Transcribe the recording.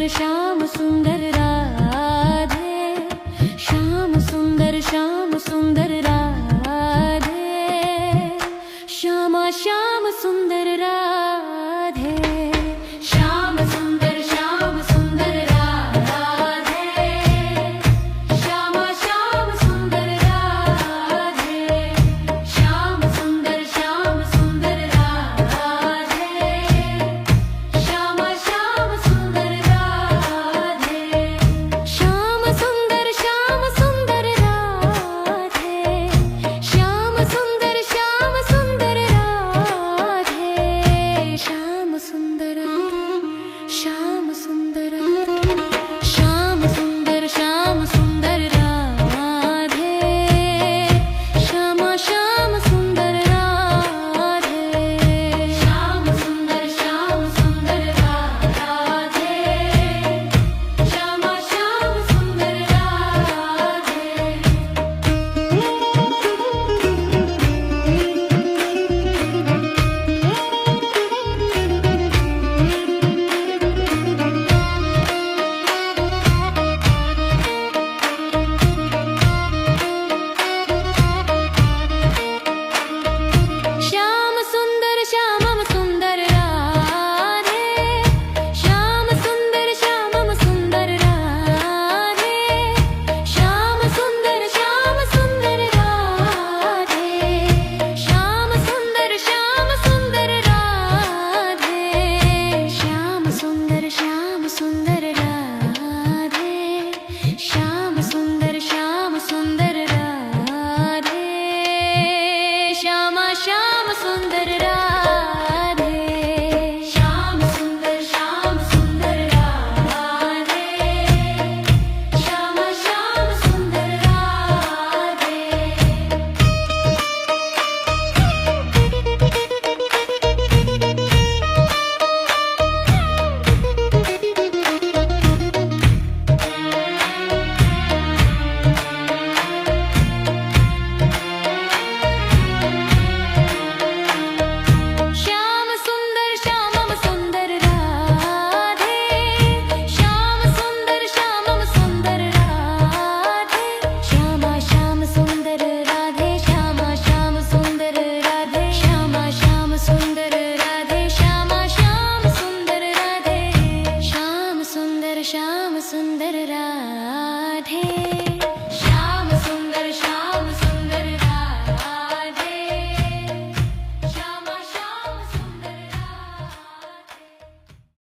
श्याम सुंदर राधे, श्याम सुंदर राधे, श्यामा श्याम सुंदर राधे, श्याम सुंदर राधे, श्यामा श्याम सुंदर राधे, श्याम सुंदर राधे, श्यामा श्याम सुंदर राधे, श्याम सुंदर राधे, श्याम सुंदर राधे, श्याम सुंदर राधे, श्यामा श्याम सुंदर राधे, श्याम सुंदर राधे, श्यामा श्याम सुंदर राधे। श्याम सुंदर राधे, श्याम सुंदर राधे, श्याम सुंदर राधे, श्याम सुंदर राधे, श्याम सुंदर राधे, श्याम सुंदर राधे, श्यामा श्याम सुंदर